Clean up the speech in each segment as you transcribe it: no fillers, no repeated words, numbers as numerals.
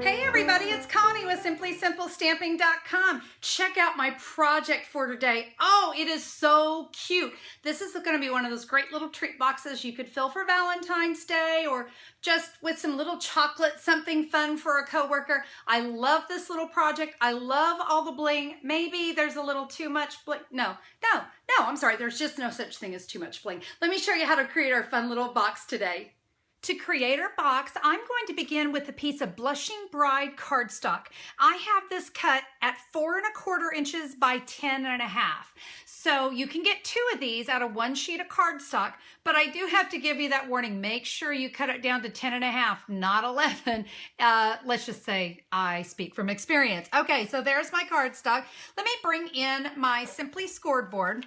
Hey everybody, it's Connie with SimplySimpleStamping.com. Check out my project for today. Oh, it is so cute. This is going to be one of those great little treat boxes you could fill for Valentine's Day or just with some little chocolate, something fun for a coworker. I love this little project. I love all the bling. Maybe there's a little too much bling. No, I'm sorry. There's just no such thing as too much bling. Let me show you how to create our fun little box today. To create our box, I'm going to begin with a piece of Blushing Bride cardstock. I have this cut at 4¼ inches by 10½. So you can get 2 of these out of 1 sheet of cardstock, but I do have to give you that warning. Make sure you cut it down to 10½, not 11. Let's just say I speak from experience. Okay, so there's my cardstock. Let me bring in my Simply Scored board.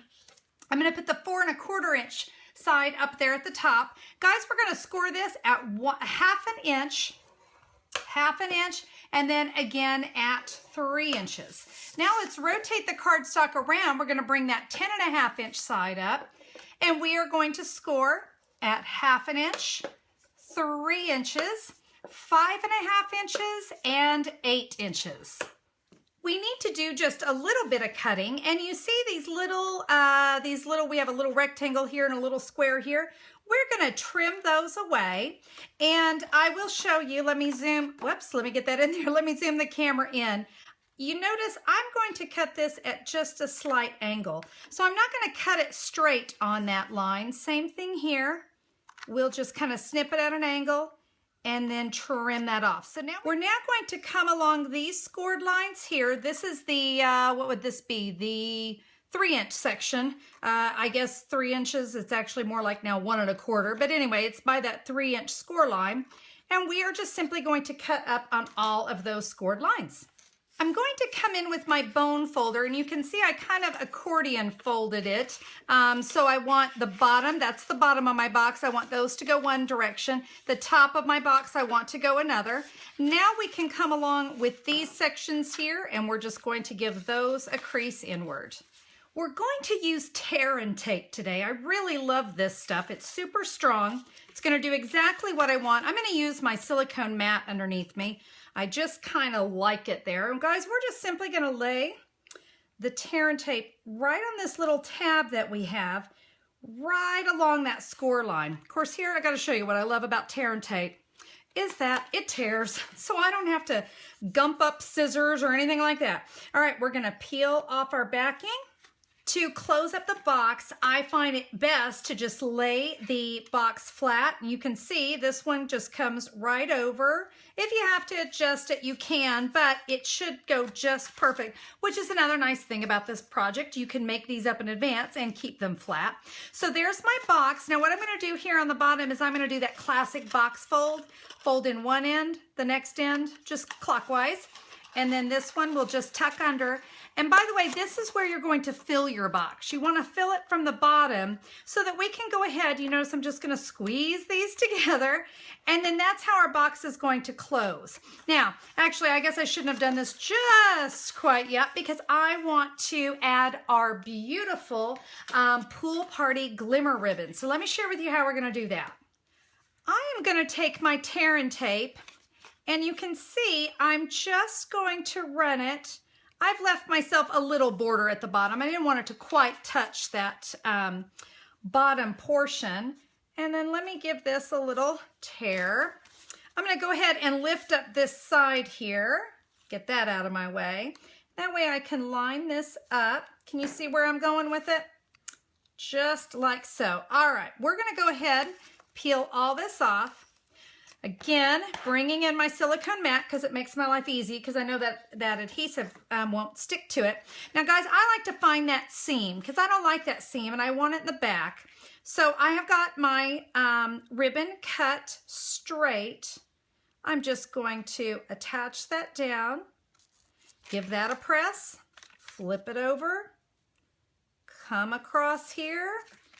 I'm going to put the 4¼ inch side up there at the top. Guys, we're going to score this at half an inch, and then again at 3 inches. Now let's rotate the cardstock around. We're going to bring that 10½ inch side up, and we are going to score at half an inch, 3 inches, 5½ inches, and 8 inches. We need to do just a little bit of cutting, and you see these little, we have a little rectangle here and a little square here. We're gonna trim those away, and I will show you, let me zoom, whoops, let me get that in there. Let me zoom the camera in. You notice I'm going to cut this at just a slight angle. So I'm not gonna cut it straight on that line. Same thing here. We'll just kind of snip it at an angle and then trim that off. So now we're going to come along these scored lines here. This is the, what would this be? The 3 inch section. I guess 3 inches, it's actually more like now 1¼ but anyway, it's by that 3 inch score line. And we are just simply going to cut up on all of those scored lines. I'm going to come in with my bone folder, and you can see I kind of accordion folded it. So I want the bottom, that's the bottom of my box, I want those to go one direction. The top of my box I want to go another. Now we can come along with these sections here, and we're just going to give those a crease inward. We're going to use tear and tape today. I really love this stuff. It's super strong. It's going to do exactly what I want. I'm going to use my silicone mat underneath me. I just kind of like it there. And guys, we're just simply going to lay the tear and tape right on this little tab that we have, right along that score line. Of course, here I got to show you what I love about tear and tape is that it tears, so I don't have to gump up scissors or anything like that. All right, we're going to peel off our backing. To close up the box, I find it best to just lay the box flat. You can see this one just comes right over. If you have to adjust it, you can, but it should go just perfect, which is another nice thing about this project. You can make these up in advance and keep them flat. So there's my box. Now what I'm going to do here on the bottom is I'm going to do that classic box fold. Fold in one end, the next end, just clockwise. And then this one will just tuck under. And by the way, this is where you're going to fill your box. You want to fill it from the bottom so that we can go ahead. You notice I'm just going to squeeze these together, and then that's how our box is going to close. Now, actually, I guess I shouldn't have done this just quite yet because I want to add our beautiful pool party glimmer ribbon. So let me share with you how we're going to do that. I am going to take my tear and tape, and you can see I'm just going to run it. I've left myself a little border at the bottom. I didn't want it to quite touch that bottom portion. And then let me give this a little tear. I'm going to go ahead and lift up this side here. Get that out of my way. That way I can line this up. Can you see where I'm going with it? Just like so. All right, we're going to go ahead, peel all this off. Again, bringing in my silicone mat because it makes my life easy because I know that that adhesive won't stick to it. Now guys, I like to find that seam because I don't like that seam and I want it in the back. So I have got my ribbon cut straight. I'm just going to attach that down, give that a press, flip it over, come across here,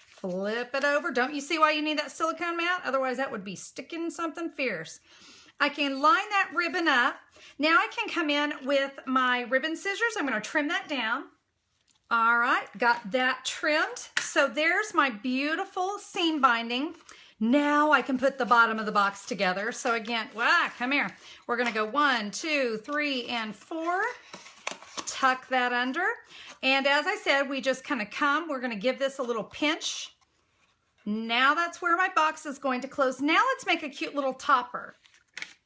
flip it over. Don't you see why you need that silicone mat? Otherwise that would be sticking something fierce. I can line that ribbon up. Now I can come in with my ribbon scissors. I'm going to trim that down. All right, got that trimmed. So there's my beautiful seam binding. Now I can put the bottom of the box together. So again, come here. We're gonna go 1, 2, 3, and 4. Tuck that under. And as I said, we just kind of we're gonna give this a little pinch. Now that's where my box is going to close. Now let's make a cute little topper.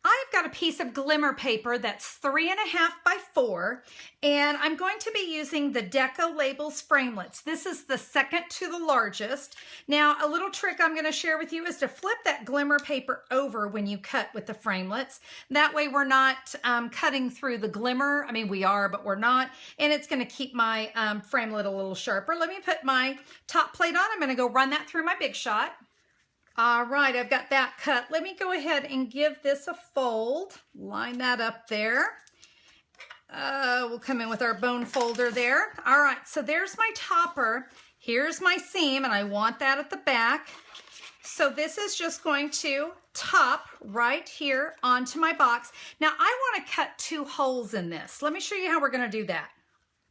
I've got a piece of glimmer paper that's 3.5 by 4, and I'm going to be using the Deco Labels framelits. This is the second to the largest. Now, a little trick I'm going to share with you is to flip that glimmer paper over when you cut with the framelits. That way we're not cutting through the glimmer. I mean, we are, but we're not, and it's going to keep my framelit a little sharper. Let me put my top plate on. I'm going to go run that through my Big Shot. All right, I've got that cut. Let me go ahead and give this a fold. Line that up there. We'll come in with our bone folder there. All right, so there's my topper. Here's my seam, and I want that at the back. So this is just going to top right here onto my box. Now, I want to cut 2 holes in this. Let me show you how we're going to do that.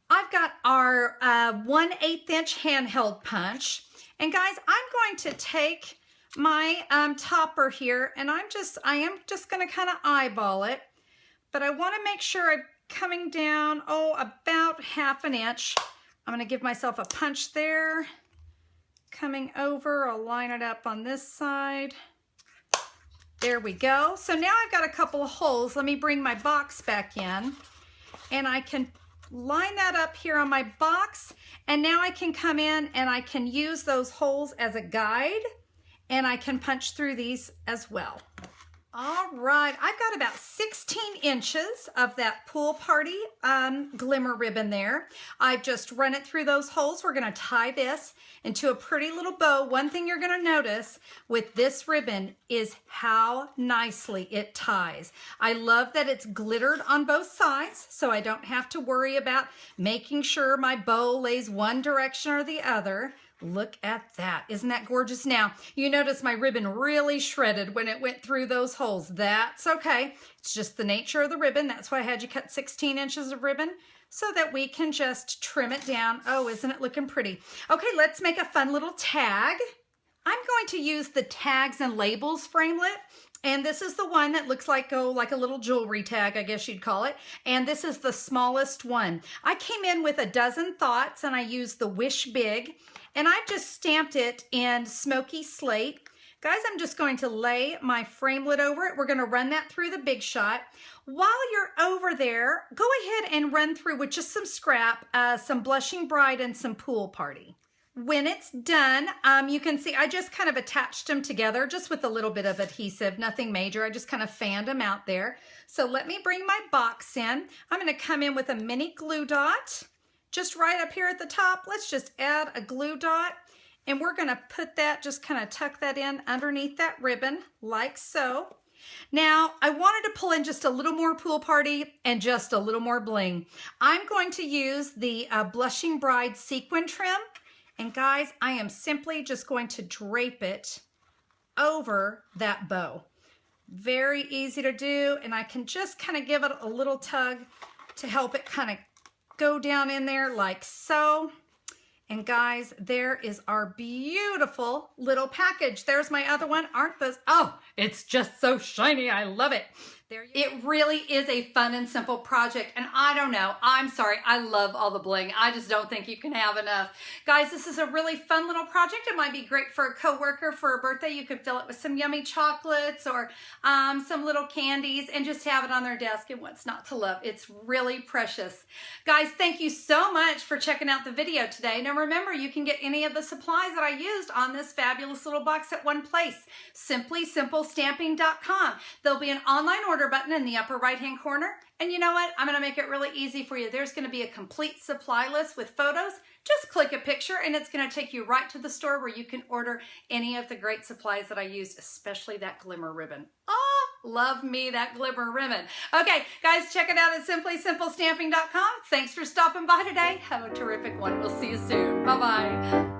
I've got our 1/8 inch handheld punch. And guys, I'm going to take my topper here, and I am just going to kind of eyeball it, but I want to make sure I'm coming down, about 1/2 inch. I'm going to give myself a punch there, coming over. I'll line it up on this side. There we go. So now I've got a couple of holes. Let me bring my box back in, and I can line that up here on my box, and now I can come in and I can use those holes as a guide, and I can punch through these as well. All right, I've got about 16 inches of that pool party glimmer ribbon there. I've just run it through those holes. We're gonna tie this into a pretty little bow. One thing you're gonna notice with this ribbon is how nicely it ties. I love that it's glittered on both sides, so I don't have to worry about making sure my bow lays one direction or the other. Look at that. Isn't that gorgeous? Now, you notice my ribbon really shredded when it went through those holes. That's okay. It's just the nature of the ribbon. That's why I had you cut 16 inches of ribbon so that we can just trim it down. Oh, isn't it looking pretty? Okay, let's make a fun little tag. I'm going to use the Tags and Labels framelit. And this is the one that looks like a little jewelry tag, I guess you'd call it. And this is the smallest one. I came in with a dozen thoughts, and I used the Wish Big. And I've just stamped it in smoky slate. Guys, I'm just going to lay my framelit over it. We're going to run that through the Big Shot. While you're over there, go ahead and run through with just some scrap, some Blushing Bride and some Pool Party. When it's done, you can see I just kind of attached them together just with a little bit of adhesive, nothing major. I just kind of fanned them out there. So let me bring my box in. I'm going to come in with a mini glue dot. Just right up here at the top, let's just add a glue dot, and we're gonna put that, just kind of tuck that in underneath that ribbon, like so. Now, I wanted to pull in just a little more Pool Party and just a little more bling. I'm going to use the Blushing Bride Sequin trim, and guys, I am simply just going to drape it over that bow. Very easy to do, and I can just kind of give it a little tug to help it kind of go down in there like so. And guys, there is our beautiful little package. There's my other one. Aren't those? Oh, it's just so shiny. I love it. It really is a fun and simple project, and I don't know, I'm sorry, I love all the bling. I just don't think you can have enough. Guys, this is a really fun little project. It might be great for a coworker for a birthday. You could fill it with some yummy chocolates or some little candies and just have it on their desk, and what's not to love? It's really precious. Guys, thank you so much for checking out the video today. Now remember, you can get any of the supplies that I used on this fabulous little box at one place, simplysimplestamping.com. There'll be an online order button in the upper right hand corner, and you know what, I'm going to make it really easy for you. There's going to be a complete supply list with photos. Just click a picture and it's going to take you right to the store where you can order any of the great supplies that I used, especially that glimmer ribbon. Oh, love me that glimmer ribbon. Okay guys, check it out at simplysimplestamping.com. Thanks for stopping by today. Have a terrific one. We'll see you soon. Bye bye.